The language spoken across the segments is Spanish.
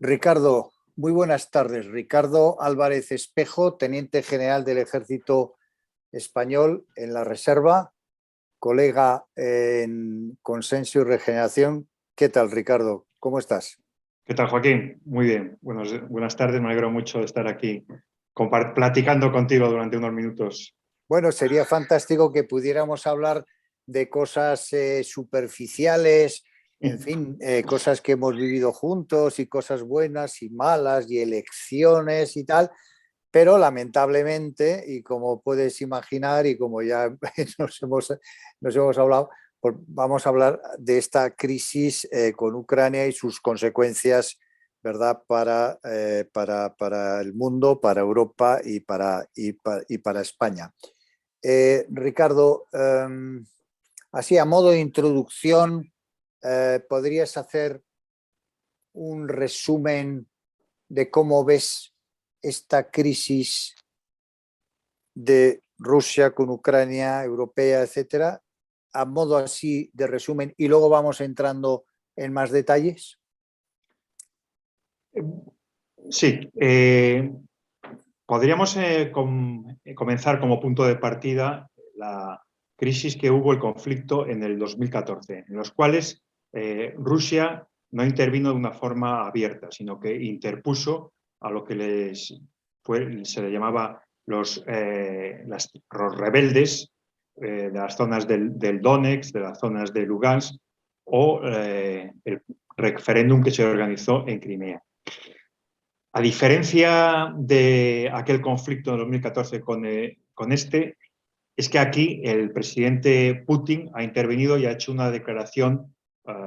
Ricardo, muy buenas tardes. Ricardo Álvarez Espejo, teniente general del Ejército Español en la Reserva, colega en Consenso y Regeneración. ¿Qué tal, Ricardo? ¿Cómo estás? ¿Qué tal, Joaquín? Muy bien. Buenas tardes. Me alegro mucho de estar aquí platicando contigo durante unos minutos. Bueno, sería fantástico que pudiéramos hablar de cosas superficiales, en fin, cosas que hemos vivido juntos y cosas buenas y malas y elecciones y tal. Pero lamentablemente, y como puedes imaginar y como ya nos hemos hablado, pues vamos a hablar de esta crisis con Ucrania y sus consecuencias, ¿verdad? Para el mundo, para Europa y para España. Ricardo, así a modo de introducción, ¿podrías hacer un resumen de cómo ves esta crisis de Rusia con Ucrania, europea, etcétera, a modo así de resumen, y luego vamos entrando en más detalles? Sí, podríamos comenzar como punto de partida la crisis que hubo, el conflicto en el 2014, en los cuales Rusia no intervino de una forma abierta, sino que interpuso a lo que se le llamaba los rebeldes de las zonas del Donetsk, de las zonas de Lugansk, o el referéndum que se organizó en Crimea. A diferencia de aquel conflicto de 2014 con este, es que aquí el presidente Putin ha intervenido y ha hecho una declaración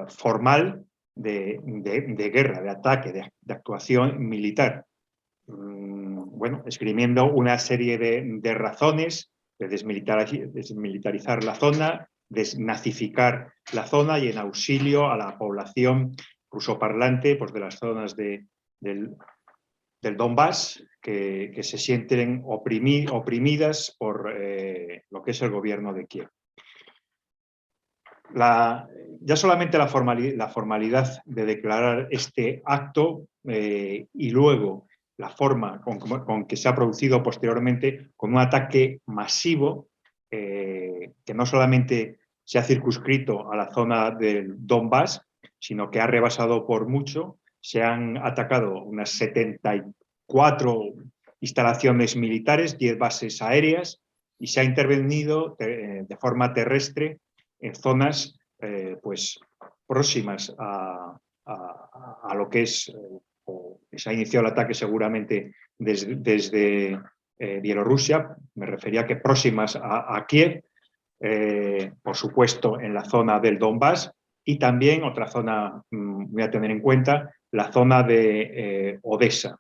formal de guerra, de ataque, de actuación militar. Bueno, esgrimiendo una serie de razones de desmilitarizar la zona, desnazificar la zona y en auxilio a la población rusoparlante, pues, de las zonas del Donbass, que se sienten oprimidas por lo que es el gobierno de Kiev. Ya solamente la formalidad de declarar este acto y luego la forma con que se ha producido posteriormente, con un ataque masivo que no solamente se ha circunscrito a la zona del Donbass, sino que ha rebasado por mucho. Se han atacado unas 74 instalaciones militares, 10 bases aéreas, y se ha intervenido de forma terrestre en zonas pues, próximas a lo que es, se ha iniciado el ataque seguramente desde Bielorrusia, me refería que próximas a Kiev, por supuesto en la zona del Donbass, y también otra zona, voy a tener en cuenta, la zona de Odessa.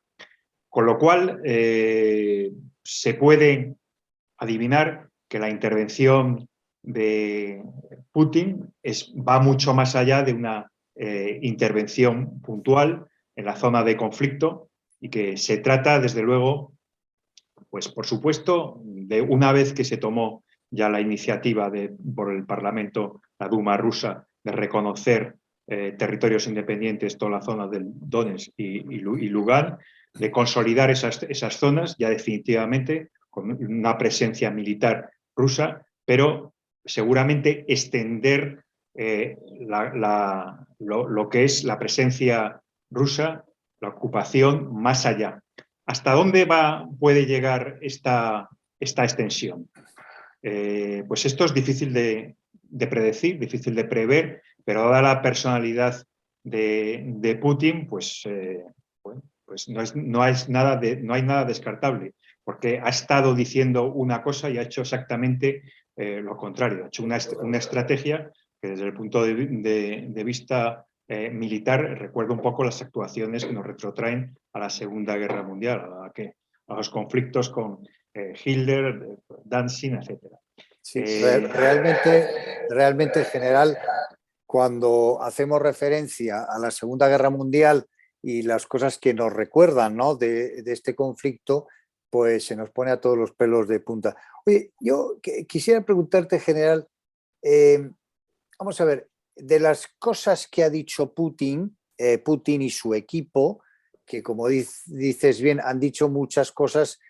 Con lo cual, se puede adivinar que la intervención de Putin va mucho más allá de una intervención puntual en la zona de conflicto y que se trata, desde luego, pues por supuesto, de una vez que se tomó ya la iniciativa por el Parlamento, la Duma rusa, de reconocer territorios independientes, toda la zona del Donetsk y Lugansk, de consolidar esas zonas ya definitivamente con una presencia militar rusa, pero seguramente extender lo que es la presencia rusa, la ocupación, más allá. ¿Hasta dónde puede llegar esta extensión? Pues esto es difícil de predecir, difícil de prever, pero dada la personalidad de Putin, pues, bueno, pues no hay nada descartable, porque ha estado diciendo una cosa y ha hecho exactamente lo contrario. Ha hecho una estrategia que, desde el punto de vista militar, recuerda un poco las actuaciones que nos retrotraen a la Segunda Guerra Mundial, a los conflictos con Hitler, Danzig, etc. Sí, realmente, en general, cuando hacemos referencia a la Segunda Guerra Mundial y las cosas que nos recuerdan, ¿no?, de este conflicto, pues se nos pone a todos los pelos de punta. Oye, yo quisiera preguntarte, general, vamos a ver, de las cosas que ha dicho Putin y su equipo, que como dices bien, han dicho muchas cosas,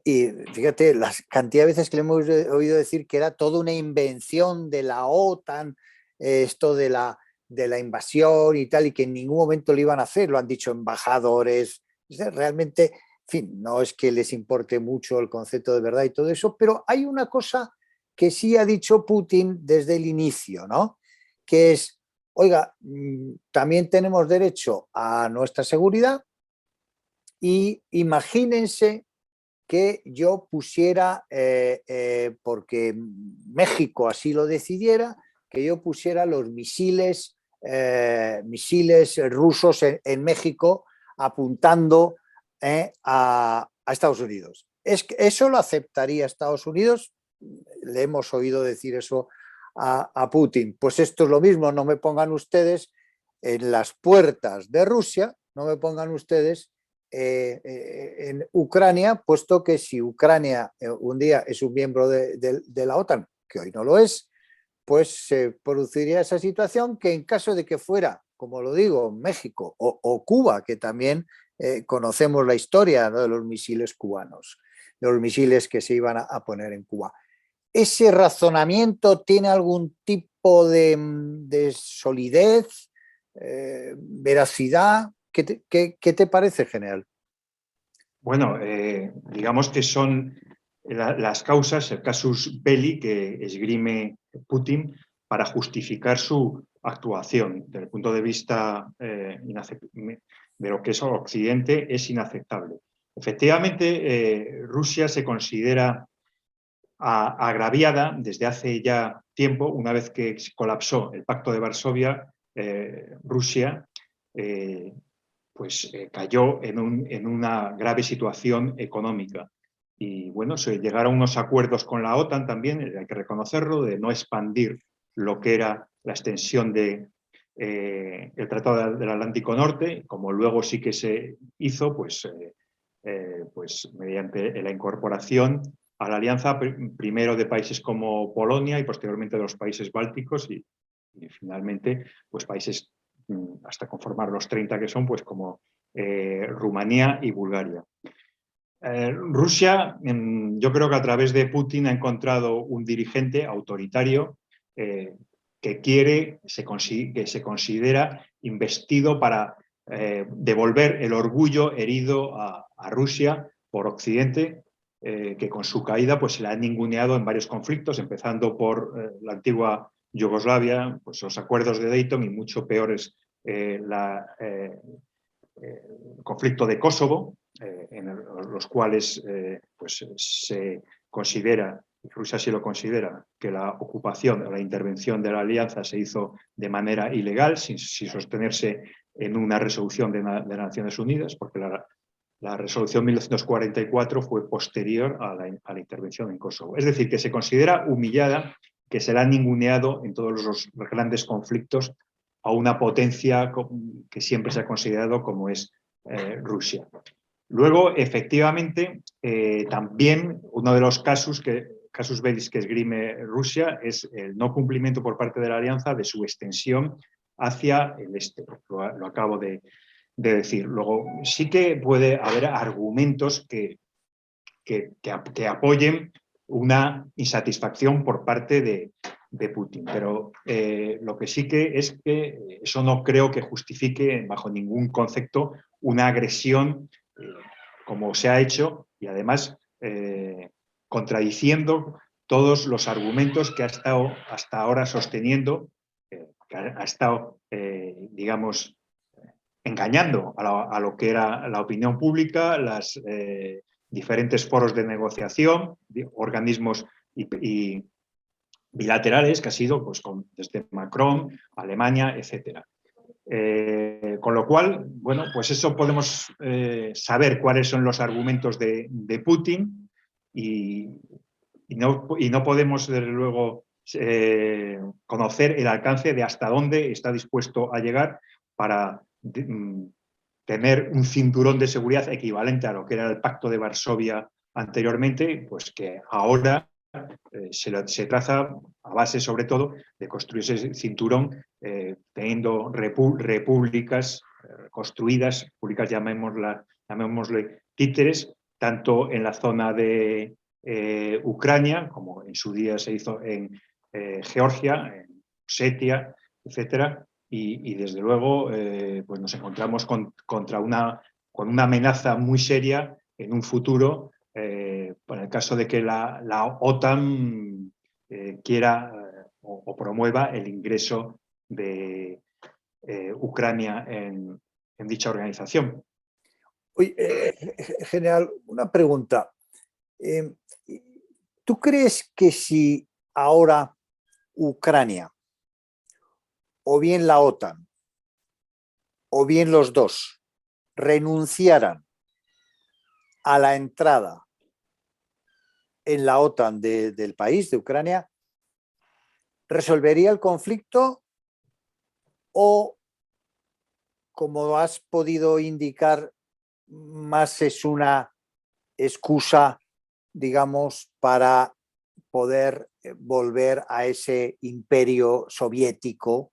y fíjate, la cantidad de veces que le hemos oído decir que era toda una invención de la OTAN, esto de la invasión y tal, y que en ningún momento lo iban a hacer, lo han dicho embajadores, realmente, en fin, no es que les importe mucho el concepto de verdad y todo eso, pero hay una cosa que sí ha dicho Putin desde el inicio, ¿no? Que es, oiga, también tenemos derecho a nuestra seguridad y imagínense que yo pusiera, porque México así lo decidiera, que yo pusiera los misiles rusos en México apuntando a Estados Unidos. ¿Eso lo aceptaría Estados Unidos? Le hemos oído decir eso a Putin. Pues esto es lo mismo, no me pongan ustedes en las puertas de Rusia, no me pongan ustedes en Ucrania, puesto que si Ucrania un día es un miembro de la OTAN, que hoy no lo es, pues se produciría esa situación que en caso de que fuera, como lo digo, México o Cuba, que también conocemos la historia, ¿no?, de los misiles cubanos, de los misiles que se iban a poner en Cuba. ¿Ese razonamiento tiene algún tipo de solidez, veracidad? ¿Qué te parece, general? Bueno, digamos que son las causas, el casus belli que esgrime Putin para justificar su actuación. Desde el punto de vista de lo que es Occidente, es inaceptable. Efectivamente, Rusia se considera agraviada desde hace ya tiempo, una vez que colapsó el Pacto de Varsovia, Rusia cayó en una grave situación económica. Y bueno, se llegaron a unos acuerdos con la OTAN también, hay que reconocerlo, de no expandir lo que era la extensión del Tratado del Atlántico Norte, como luego sí que se hizo, pues mediante la incorporación a la alianza, primero de países como Polonia y posteriormente de los países bálticos y finalmente pues países hasta conformar los 30 que son, pues como Rumanía y Bulgaria. Rusia, yo creo que a través de Putin ha encontrado un dirigente autoritario que quiere, que se considera investido para devolver el orgullo herido a Rusia por Occidente, que con su caída pues, se la ha ninguneado en varios conflictos, empezando por la antigua Yugoslavia, pues los acuerdos de Dayton y mucho peores el conflicto de Kosovo, en los cuales pues se considera, Rusia sí lo considera, que la ocupación o la intervención de la alianza se hizo de manera ilegal, sin sostenerse en una resolución de Naciones Unidas, porque la resolución 1944 fue posterior a la intervención en Kosovo. Es decir, que se considera humillada, que se la ha ninguneado en todos los grandes conflictos a una potencia que siempre se ha considerado como es Rusia. Luego, efectivamente, también uno de los casus belli que esgrime Rusia es el no cumplimiento por parte de la alianza de su extensión hacia el este. Lo acabo de decir. Luego, sí que puede haber argumentos que apoyen una insatisfacción por parte de Putin. Pero lo que sí que es que eso no creo que justifique bajo ningún concepto una agresión como se ha hecho y además contradiciendo todos los argumentos que ha estado hasta ahora sosteniendo, que ha estado, digamos, engañando a lo que era la opinión pública, las diferentes foros de negociación, organismos y bilaterales que ha sido pues, desde Macron, Alemania, etc. Con lo cual, bueno, pues eso podemos saber cuáles son los argumentos de Putin y no podemos, desde luego, conocer el alcance de hasta dónde está dispuesto a llegar para tener un cinturón de seguridad equivalente a lo que era el Pacto de Varsovia anteriormente, pues que ahora se traza a base, sobre todo, de construir ese cinturón teniendo repúblicas construidas, públicas, llamémosle títeres, tanto en la zona de Ucrania, como en su día se hizo en Georgia, en Osetia, etcétera, y desde luego pues nos encontramos con una amenaza muy seria en un futuro, por el caso de que la OTAN quiera o promueva el ingreso de Ucrania en dicha organización. Oye, general, una pregunta. ¿Tú crees que si ahora Ucrania, o bien la OTAN, o bien los dos, renunciaran a la entrada en la OTAN del país, de Ucrania, resolvería el conflicto o, como has podido indicar, más es una excusa, digamos, para poder volver a ese imperio soviético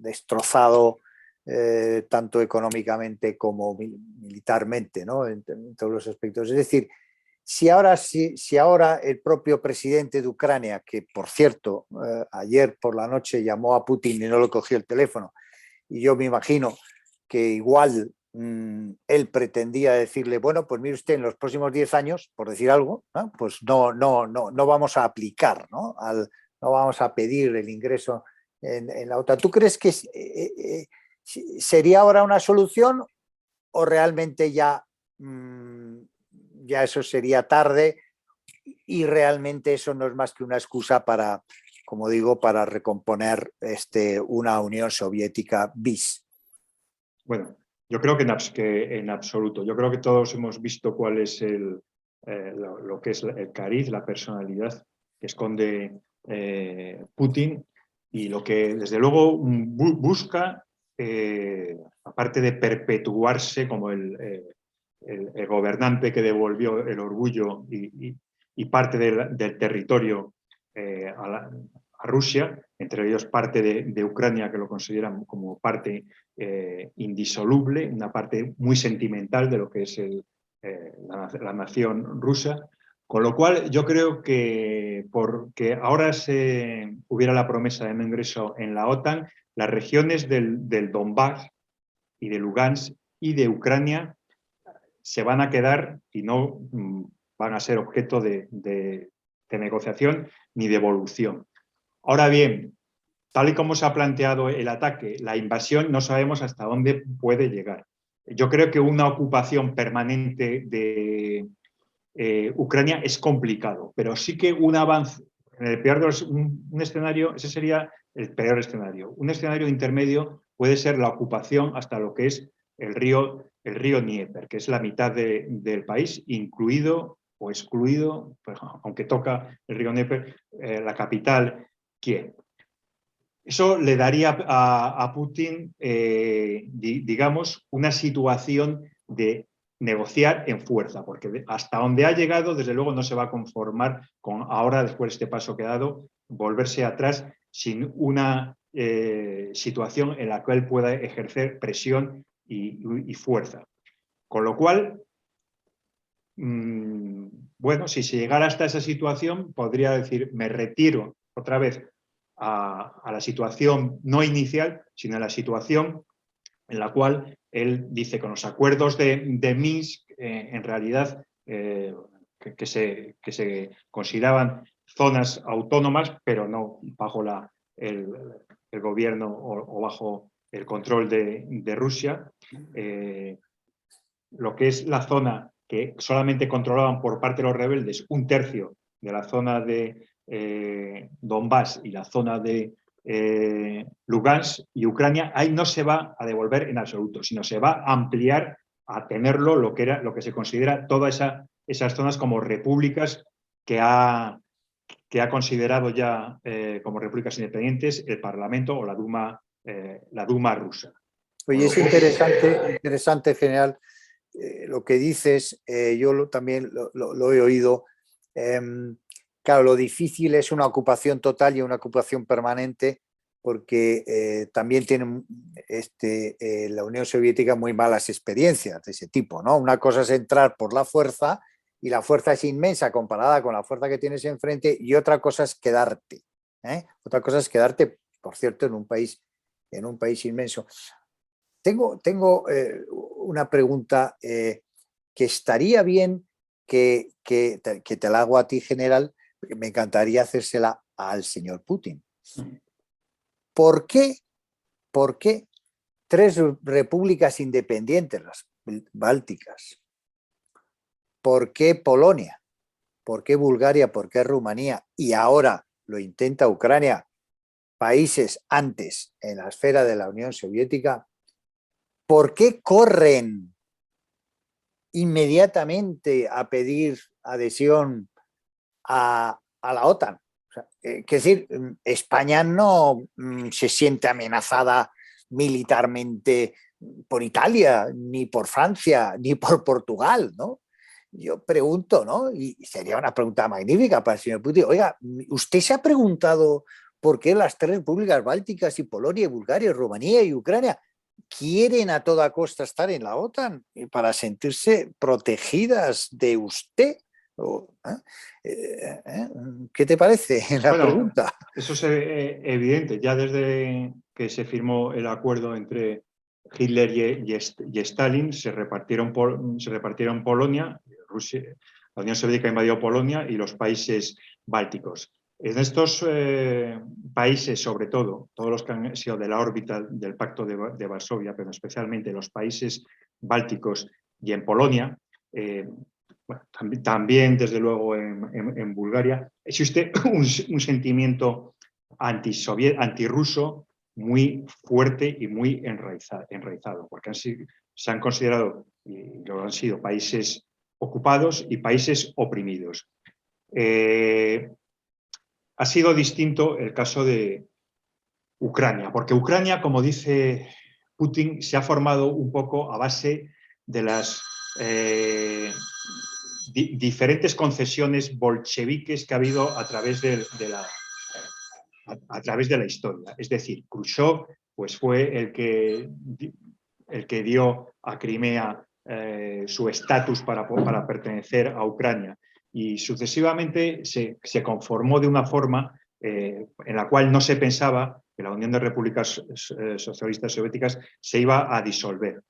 destrozado tanto económicamente como militarmente, ¿no? En todos los aspectos? Es decir, si ahora el propio presidente de Ucrania, que por cierto ayer por la noche llamó a Putin y no le cogió el teléfono, y yo me imagino que igual él pretendía decirle, bueno, pues mire usted, en los próximos 10 años, por decir algo, ¿no? Pues no vamos a aplicar, ¿no? No vamos a pedir el ingreso en la OTAN. ¿Tú crees que sería ahora una solución o realmente ya eso sería tarde y realmente eso no es más que una excusa para, como digo, para recomponer una Unión Soviética bis? Bueno, yo creo que en absoluto. Yo creo que todos hemos visto cuál es lo que es el cariz, la personalidad que esconde Putin, y lo que desde luego busca, aparte de perpetuarse como el gobernante que devolvió el orgullo y parte del territorio a Rusia, entre ellos parte de Ucrania, que lo consideran como parte indisoluble, una parte muy sentimental de lo que es la nación rusa. Con lo cual, yo creo que porque ahora hubiera la promesa de no ingreso en la OTAN, las regiones del Donbass y de Lugansk y de Ucrania se van a quedar y no van a ser objeto de negociación ni de evolución. Ahora bien, tal y como se ha planteado el ataque, la invasión, no sabemos hasta dónde puede llegar. Yo creo que una ocupación permanente de Ucrania es complicado, pero sí que un avance, en el peor de un escenario, ese sería el peor escenario. Un escenario intermedio puede ser la ocupación hasta lo que es el río Dnieper, que es la mitad del país, incluido o excluido, pues, aunque toca el río Dnieper, la capital, Kiev. Eso le daría a Putin, digamos, una situación de negociar en fuerza, porque hasta donde ha llegado, desde luego, no se va a conformar con ahora, después de este paso que ha dado, volverse atrás sin una situación en la cual pueda ejercer presión y fuerza. Con lo cual, bueno, si se llegara hasta esa situación, podría decir, me retiro otra vez a la situación no inicial, sino a la situación en la cual él dice con los acuerdos de Minsk, en realidad, que se consideraban zonas autónomas, pero no bajo el gobierno o bajo el control de Rusia. Lo que es la zona que solamente controlaban por parte de los rebeldes un tercio de la zona de Donbass y la zona de Lugansk y Ucrania, ahí no se va a devolver en absoluto, sino se va a ampliar a tenerlo lo que se considera todas esas zonas como repúblicas que ha considerado ya como repúblicas independientes el Parlamento o la Duma rusa. Oye, es interesante, general, lo que dices. Yo también lo he oído. Claro, lo difícil es una ocupación total y una ocupación permanente, porque también tiene la Unión Soviética muy malas experiencias de ese tipo, ¿no? Una cosa es entrar por la fuerza y la fuerza es inmensa comparada con la fuerza que tienes enfrente, y otra cosa es quedarte, ¿eh? Otra cosa es quedarte, por cierto, en un país inmenso. Tengo una pregunta que estaría bien que te la hago a ti, general, me encantaría hacérsela al señor Putin. ¿Por qué tres repúblicas independientes, las bálticas? ¿Por qué Polonia? ¿Por qué Bulgaria? ¿Por qué Rumanía? Y ahora lo intenta Ucrania, países antes en la esfera de la Unión Soviética. ¿Por qué corren inmediatamente a pedir adhesión a la OTAN? O sea, es decir, España no se siente amenazada militarmente por Italia, ni por Francia, ni por Portugal, ¿no? Yo pregunto, ¿no? Y sería una pregunta magnífica para el señor Putin. Oiga, ¿usted se ha preguntado por qué las tres repúblicas bálticas y Polonia, y Bulgaria, y Rumanía y Ucrania quieren a toda costa estar en la OTAN para sentirse protegidas de usted? ¿Qué te parece la Bueno, pregunta? eso es evidente. Ya desde que se firmó el acuerdo entre Hitler y Stalin, se repartieron Polonia, Rusia, la Unión Soviética invadió Polonia y los países bálticos. En estos países, sobre todo, todos los que han sido de la órbita del Pacto de Varsovia, pero especialmente los países bálticos y en Polonia, bueno, también, desde luego, en Bulgaria, existe un sentimiento antirruso muy fuerte y muy enraizado, porque se han considerado, y lo han sido, países ocupados y países oprimidos. Ha sido distinto el caso de Ucrania, porque Ucrania, como dice Putin, se ha formado un poco a base de las diferentes concesiones bolcheviques que ha habido a través de la historia. Es decir, Khrushchev pues, fue el que dio a Crimea su estatus para pertenecer a Ucrania, y sucesivamente se conformó de una forma en la cual no se pensaba que la Unión de Repúblicas Socialistas Soviéticas se iba a disolver.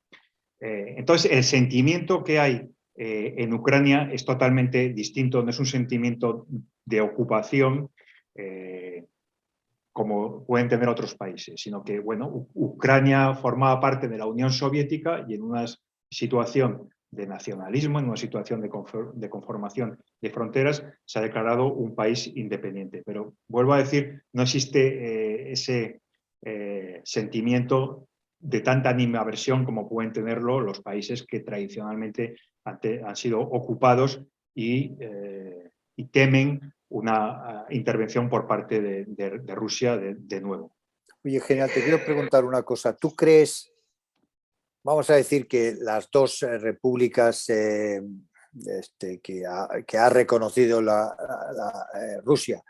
Entonces, el sentimiento que hay en Ucrania es totalmente distinto, no es un sentimiento de ocupación como pueden tener otros países, sino que, bueno, Ucrania formaba parte de la Unión Soviética y en una situación de nacionalismo, en una situación de conformación de fronteras, se ha declarado un país independiente. Pero vuelvo a decir, no existe ese sentimiento de tanta animadversión como pueden tenerlo los países que tradicionalmente han sido ocupados y temen una intervención por parte de Rusia de nuevo. Oye, genial, te quiero preguntar una cosa. ¿Tú crees, vamos a decir, que las dos repúblicas que ha reconocido Rusia,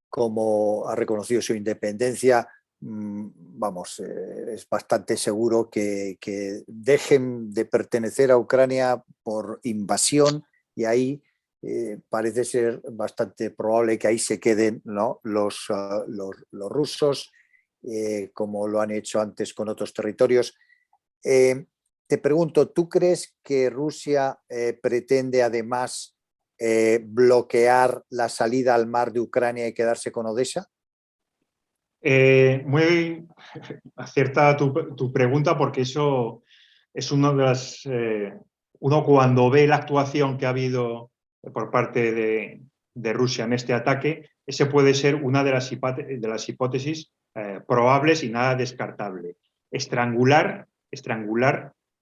como ha reconocido su independencia, vamos, es bastante seguro que dejen de pertenecer a Ucrania por invasión, y ahí parece ser bastante probable que ahí se queden, ¿no?, los rusos, como lo han hecho antes con otros territorios? Te pregunto, ¿tú crees que Rusia pretende además bloquear la salida al mar de Ucrania y quedarse con Odessa? Muy acierta tu pregunta, porque eso es una de las... uno, cuando ve la actuación que ha habido por parte de Rusia en este ataque, ese puede ser una de las hipótesis probables y nada descartable. Estrangular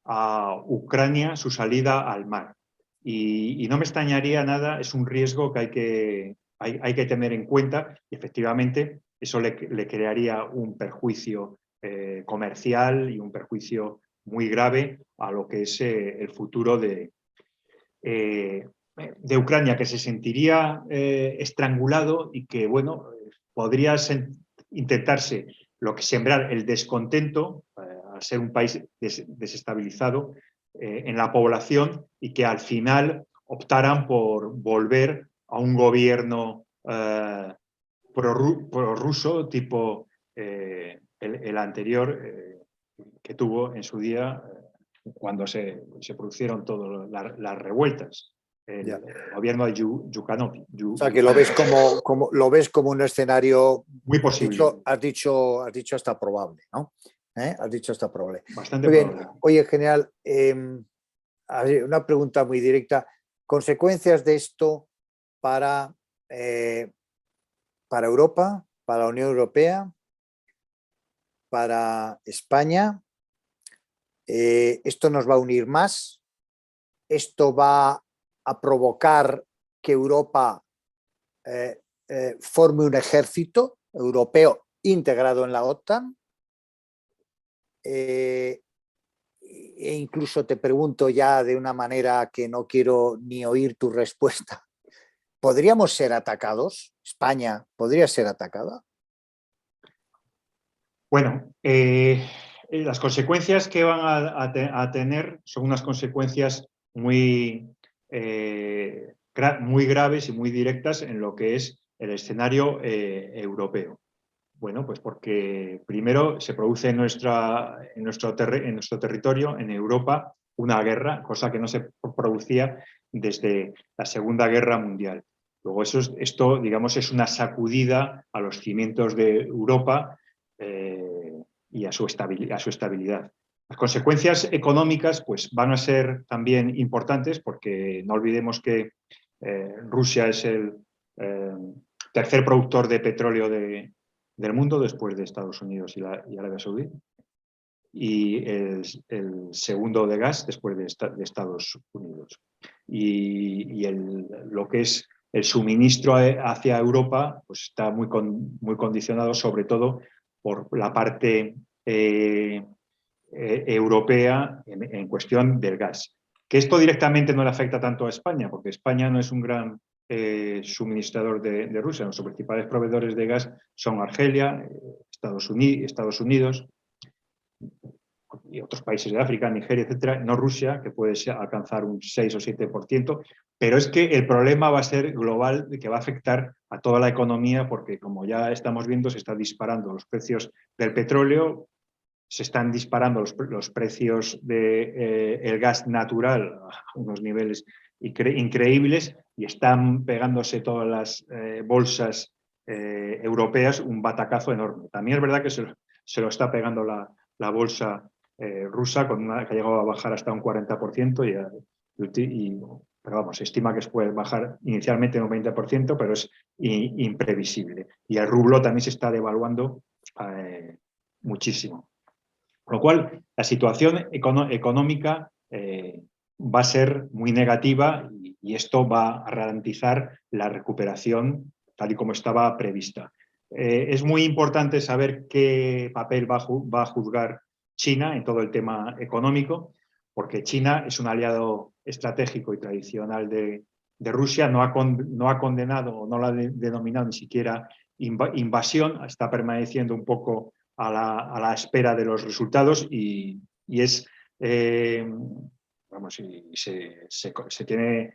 a Ucrania su salida al mar. Y no me extrañaría nada, es un riesgo que hay que tener en cuenta, y efectivamente eso le crearía un perjuicio comercial y un perjuicio muy grave a lo que es el futuro de Ucrania, que se sentiría estrangulado y que, bueno, podría intentarse lo que sembrar el descontento, al ser un país desestabilizado, en la población, y que al final optaran por volver a un gobierno prorruso tipo el anterior que tuvo en su día cuando se produjeron todas las revueltas. El gobierno de Yukhanov. O sea, que lo ves lo ves como un escenario, muy posible. has dicho hasta probable, ¿no? Has dicho hasta probable. Bastante muy bien. probable. Oye, general, una pregunta muy directa. ¿Consecuencias de esto para Europa, para la Unión Europea, para España? ¿Esto nos va a unir más? ¿Esto va a provocar que Europa forme un ejército europeo integrado en la OTAN? E incluso te pregunto ya de una manera que no quiero ni oír tu respuesta. ¿Podríamos ser atacados? ¿España podría ser atacada? Bueno, las consecuencias que van a tener son unas consecuencias muy graves y muy directas en lo que es el escenario europeo. Bueno, pues porque primero se produce en nuestro territorio, en Europa, una guerra, cosa que no se producía desde la Segunda Guerra Mundial. Luego esto, digamos, es una sacudida a los cimientos de Europa y a su estabilidad. Las consecuencias económicas pues, van a ser también importantes, porque no olvidemos que Rusia es el tercer productor de petróleo del mundo, después de Estados Unidos y Arabia Saudí, y el segundo de gas después de Estados Unidos. Y lo que es el suministro hacia Europa pues está muy condicionado, sobre todo por la parte europea en cuestión del gas. Que esto directamente no le afecta tanto a España, porque España no es un gran suministrador de Rusia. Nuestros principales proveedores de gas son Argelia, Estados Unidos y otros países de África, Nigeria, etcétera, no Rusia, que puede alcanzar un 6 o 7%, pero es que el problema va a ser global, que va a afectar a toda la economía, porque como ya estamos viendo, se están disparando los precios del petróleo, se están disparando los precios del gas natural a unos niveles increíbles, y están pegándose todas las bolsas europeas un batacazo enorme. También es verdad que se lo está pegando la bolsa rusa, que ha llegado a bajar hasta un 40%, pero vamos, se estima que puede bajar inicialmente un 20%, pero es imprevisible. Y el rublo también se está devaluando muchísimo. Con lo cual, la situación económica va a ser muy negativa, y esto va a ralentizar la recuperación tal y como estaba prevista. Es muy importante saber qué papel va a jugar China en todo el tema económico, porque China es un aliado estratégico y tradicional de Rusia, no ha condenado o no lo ha denominado ni siquiera invasión, está permaneciendo un poco a la espera de los resultados, y es, vamos, se tiene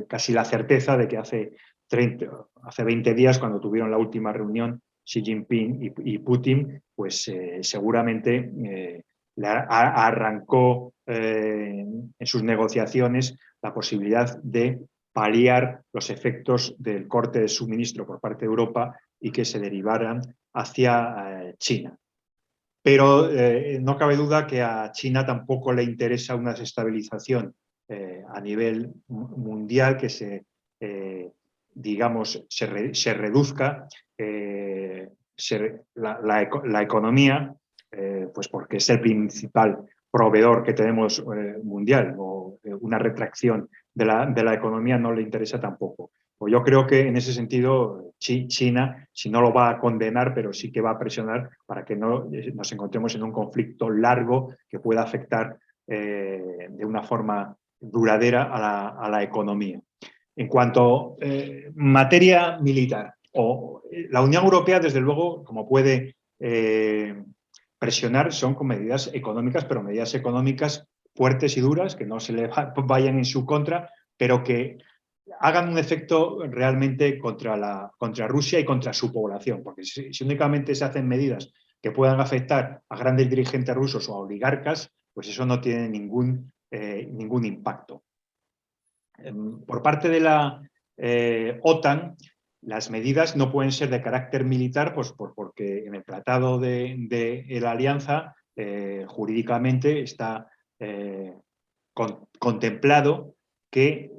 casi la certeza de que hace 20 días, cuando tuvieron la última reunión Xi Jinping y Putin, pues seguramente arrancó en sus negociaciones la posibilidad de paliar los efectos del corte de suministro por parte de Europa y que se derivaran hacia China. Pero no cabe duda que a China tampoco le interesa una desestabilización a nivel mundial, que se reduzca la economía, pues porque es el principal proveedor que tenemos mundial, o una retracción de la economía no le interesa tampoco. Pues yo creo que en ese sentido China, si no lo va a condenar, pero sí que va a presionar para que no nos encontremos en un conflicto largo que pueda afectar de una forma duradera a la economía. En cuanto a materia militar, la Unión Europea, desde luego, como puede presionar son con medidas económicas, pero medidas económicas fuertes y duras, que no se le vayan en su contra, pero que hagan un efecto realmente contra Rusia y contra su población, porque si únicamente se hacen medidas que puedan afectar a grandes dirigentes rusos o a oligarcas, pues eso no tiene ningún impacto. Por parte de la OTAN, las medidas no pueden ser de carácter militar, pues porque en el tratado de la alianza jurídicamente está contemplado que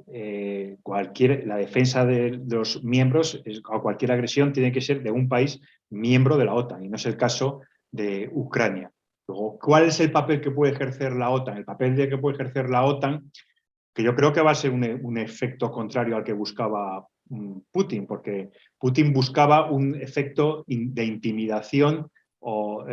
la defensa de los miembros o cualquier agresión tiene que ser de un país miembro de la OTAN, y no es el caso de Ucrania. Luego, ¿cuál es el papel que puede ejercer la OTAN? El papel que puede ejercer la OTAN, que yo creo que va a ser un efecto contrario al que buscaba Putin, porque Putin buscaba un efecto de intimidación o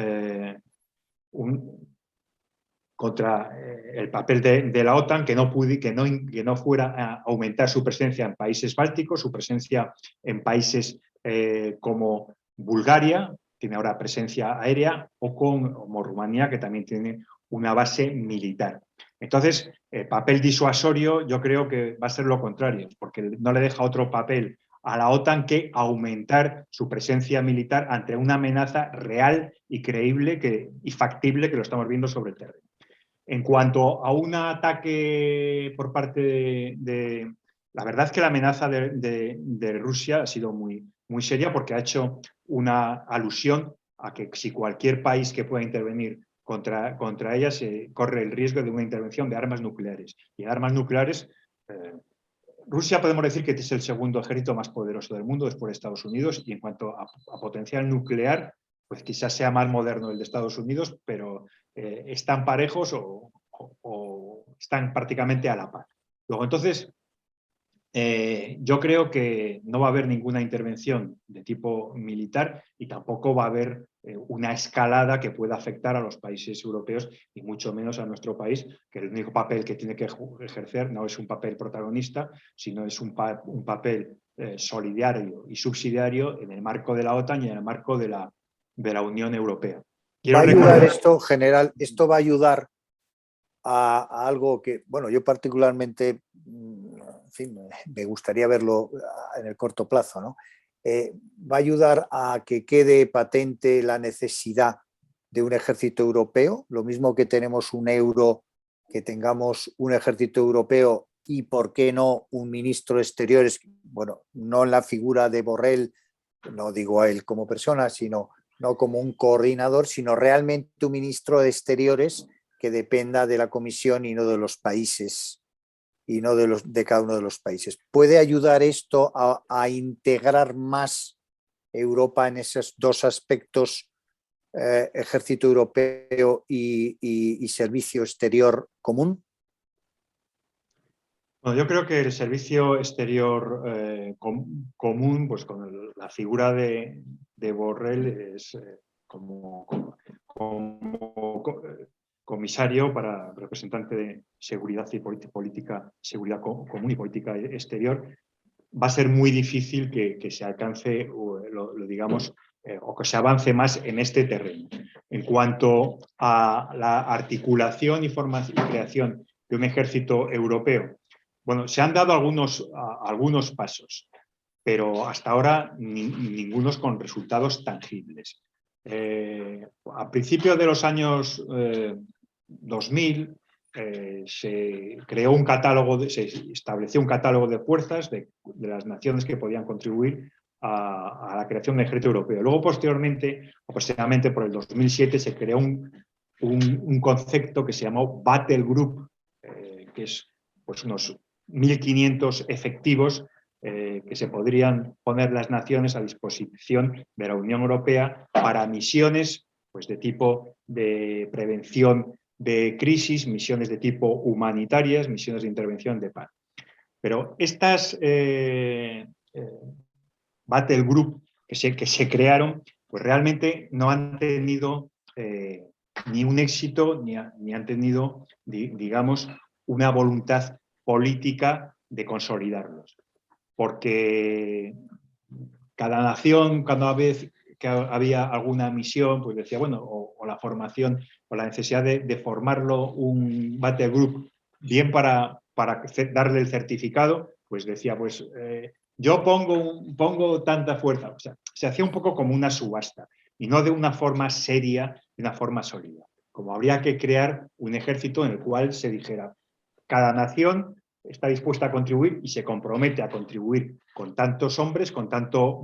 contra el papel de la OTAN, que no fuera a aumentar su presencia en países bálticos, su presencia en países como Bulgaria, tiene ahora presencia aérea, o como Rumanía, que también tiene una base militar. Entonces, el papel disuasorio yo creo que va a ser lo contrario, porque no le deja otro papel a la OTAN que aumentar su presencia militar ante una amenaza real y creíble y factible que lo estamos viendo sobre el terreno. En cuanto a un ataque por parte la verdad es que la amenaza de Rusia ha sido muy, muy seria, porque ha hecho una alusión a que si cualquier país que pueda intervenir contra ella se corre el riesgo de una intervención de armas nucleares. Y armas nucleares, Rusia podemos decir que es el segundo ejército más poderoso del mundo después de Estados Unidos, y en cuanto a potencial nuclear, pues quizás sea más moderno el de Estados Unidos, pero están parejos o están prácticamente a la par. Luego, entonces, yo creo que no va a haber ninguna intervención de tipo militar, y tampoco va a haber una escalada que pueda afectar a los países europeos, y mucho menos a nuestro país, que el único papel que tiene que ejercer no es un papel protagonista, sino es un papel solidario y subsidiario en el marco de la OTAN y en el marco de la Unión Europea. ¿Va a ayudar esto, general? ¿Esto va a ayudar a algo que, bueno, yo particularmente, en fin, me gustaría verlo en el corto plazo, ¿no? ¿Va a ayudar a que quede patente la necesidad de un ejército europeo? Lo mismo que tenemos un euro, que tengamos un ejército europeo, y por qué no un ministro de Exteriores, bueno, no en la figura de Borrell, no digo a él como persona, sino no como un coordinador, sino realmente un ministro de Exteriores que dependa de la Comisión y no de los países, y no de cada uno de los países. ¿Puede ayudar esto a integrar más Europa en esos dos aspectos, ejército europeo y servicio exterior común? Bueno, yo creo que el servicio exterior común, pues con la figura de Borrell, es como comisario para representante de seguridad y política, seguridad común y política exterior, va a ser muy difícil que se alcance, digamos, o que se avance más en este terreno. En cuanto a la articulación y creación de un ejército europeo, bueno, se han dado algunos pasos, pero hasta ahora ningunos con resultados tangibles. A principios de los años 2000 se estableció un catálogo de fuerzas de las naciones que podían contribuir a la creación del ejército europeo. Luego, posteriormente, aproximadamente por el 2007, se creó un concepto que se llamó Battle Group, que es pues unos 1.500 efectivos que se podrían poner las naciones a disposición de la Unión Europea para misiones, pues, de tipo de prevención de crisis, misiones de tipo humanitarias, misiones de intervención de paz. Pero estas Battle Group que se crearon, pues realmente no han tenido ni un éxito, ni han tenido, digamos, una voluntad política de consolidarlos. Porque cada nación, cada vez que había alguna misión, pues decía, bueno, o la formación, o la necesidad de formarlo un battle group, bien para darle el certificado, pues decía, pues yo pongo tanta fuerza. O sea, se hacía un poco como una subasta, y no de una forma seria, de una forma sólida. Como habría que crear un ejército en el cual se dijera, cada nación está dispuesta a contribuir y se compromete a contribuir con tantos hombres, con tanto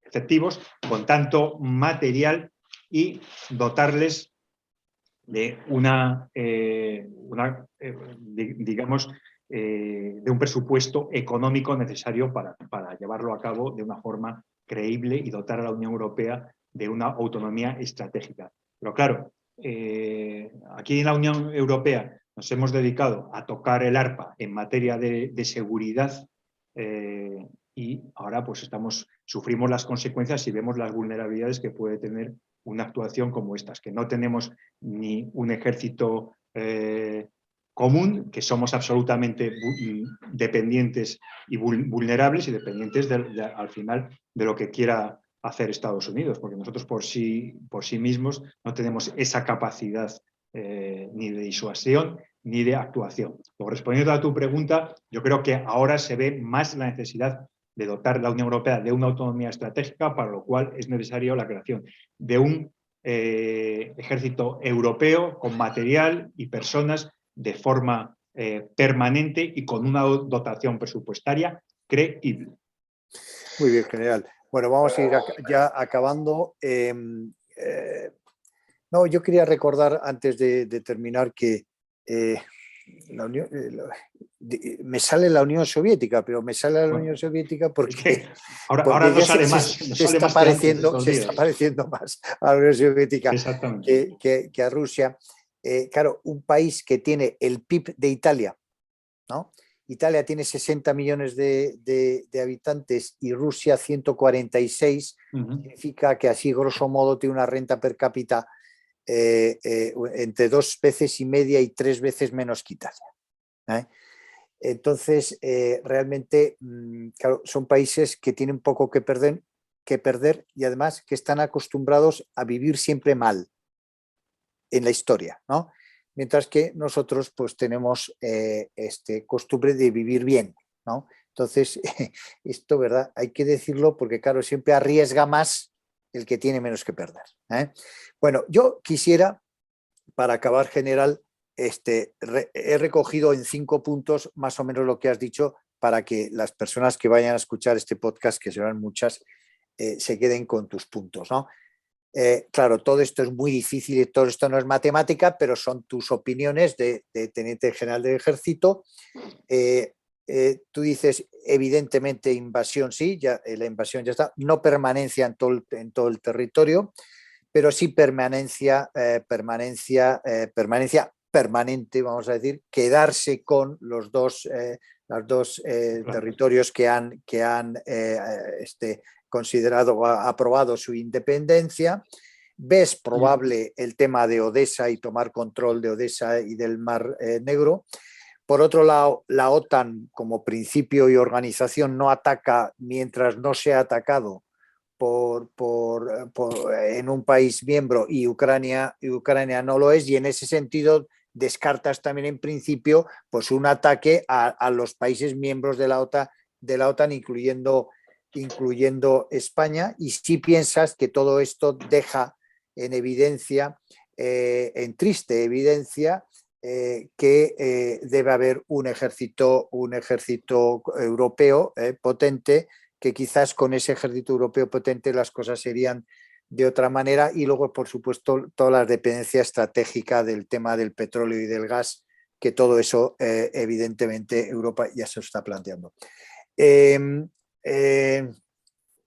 efectivos, con tanto material y dotarles de digamos, de un presupuesto económico necesario para llevarlo a cabo de una forma creíble y dotar a la Unión Europea de una autonomía estratégica. Pero claro, aquí en la Unión Europea nos hemos dedicado a tocar el arpa en materia de seguridad, y ahora pues sufrimos las consecuencias y vemos las vulnerabilidades que puede tener una actuación como estas, que no tenemos ni un ejército común, que somos absolutamente dependientes y vulnerables y dependientes al final de lo que quiera hacer Estados Unidos, porque nosotros por sí mismos no tenemos esa capacidad ni de disuasión ni de actuación. Luego, respondiendo a tu pregunta, yo creo que ahora se ve más la necesidad de dotar a la Unión Europea de una autonomía estratégica, para lo cual es necesario la creación de un ejército europeo con material y personas de forma permanente y con una dotación presupuestaria creíble. Muy bien, general. Bueno, vamos a ir ya acabando. No, yo quería recordar antes de terminar que me sale la Unión Soviética, pero me sale la Unión Soviética porque, es que ahora porque nos ya sale más, se está pareciendo más a la Unión Soviética que a Rusia. Claro, un país que tiene el PIB de Italia, ¿no? Italia tiene 60 millones de habitantes y Rusia 146, significa que así grosso modo tiene una renta per cápita entre 2,5 veces y 3 veces menos que Italia. Entonces, realmente, claro, son países que tienen poco que perder y además que están acostumbrados a vivir siempre mal en la historia, ¿no? Mientras que nosotros pues tenemos costumbre de vivir bien, ¿no? Entonces, esto, ¿verdad? Hay que decirlo porque, claro, siempre arriesga más el que tiene menos que perder. Bueno, yo quisiera, para acabar, general, he recogido en 5 puntos más o menos lo que has dicho para que las personas que vayan a escuchar este podcast, que serán muchas, se queden con tus puntos, ¿no? Claro, todo esto es muy difícil y todo esto no es matemática, pero son tus opiniones de teniente general del ejército. Tú dices, evidentemente, invasión sí, ya, la invasión ya está, no permanencia en todo el territorio, pero sí permanencia permanente, vamos a decir, quedarse con los dos territorios que han considerado o aprobado su independencia. Ves probable el tema de Odessa y tomar control de Odessa y del Mar Negro. Por otro lado, la OTAN como principio y organización no ataca mientras no sea atacado en un país miembro y Ucrania no lo es, y en ese sentido descartas también en principio pues un ataque a los países miembros de la OTAN incluyendo España, y si piensas que todo esto deja en evidencia, en triste evidencia, que debe haber un ejército europeo potente, que quizás con ese ejército europeo potente las cosas serían de otra manera, y luego, por supuesto, toda la dependencia estratégica del tema del petróleo y del gas, que todo eso, evidentemente, Europa ya se está planteando.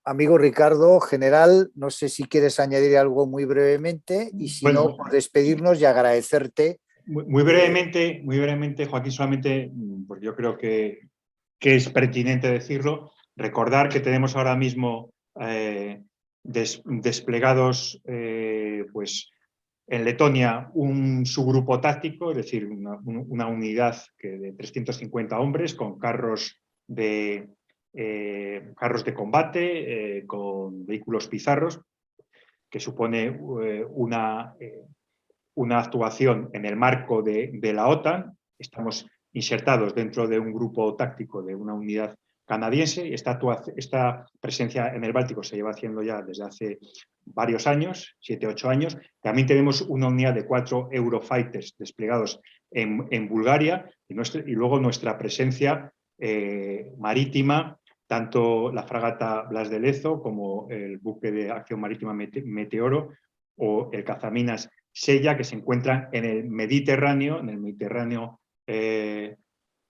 Amigo Ricardo, general, no sé si quieres añadir algo muy brevemente, y si bueno, no, por despedirnos y agradecerte. Muy brevemente, Joaquín, solamente, porque yo creo que es pertinente decirlo, recordar que tenemos ahora mismo desplegados pues, en Letonia un subgrupo táctico, es decir, una unidad de 350 hombres con carros de combate, con vehículos pizarros, que supone una actuación en el marco de la OTAN. Estamos insertados dentro de un grupo táctico de una unidad canadiense y esta presencia en el Báltico se lleva haciendo ya desde hace varios años, 7, 8 años. También tenemos una unidad de 4 Eurofighters desplegados en Bulgaria y luego nuestra presencia marítima, tanto la fragata Blas de Lezo como el buque de acción marítima Meteoro o el cazaminas Sella, que se encuentran en el Mediterráneo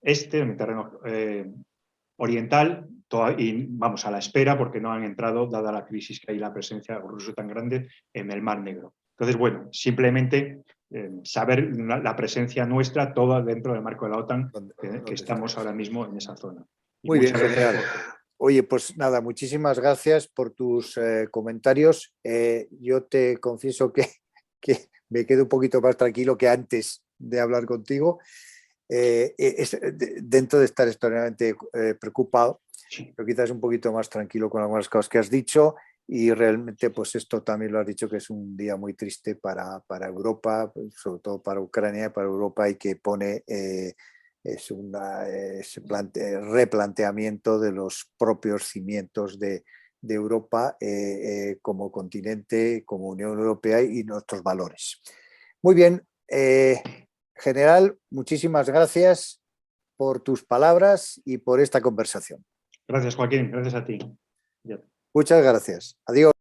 este, el Mediterráneo oriental, y vamos a la espera porque no han entrado, dada la crisis que hay, la presencia rusa tan grande en el Mar Negro. Entonces, bueno, simplemente saber la presencia nuestra toda dentro del marco de la OTAN, que estamos ahora mismo en esa zona. Y muy bien, general. Oye, pues nada, muchísimas gracias por tus comentarios. Yo te confieso que me quedo un poquito más tranquilo que antes de hablar contigo. Dentro de estar extraordinariamente preocupado, sí, pero quizás un poquito más tranquilo con algunas cosas que has dicho, y realmente pues esto también lo has dicho, que es un día muy triste para Europa, sobre todo para Ucrania, para Europa, y que pone ese replanteamiento de los propios cimientos de Europa como continente, como Unión Europea y nuestros valores. Muy bien. General, muchísimas gracias por tus palabras y por esta conversación. Gracias, Joaquín. Gracias a ti. Muchas gracias. Adiós.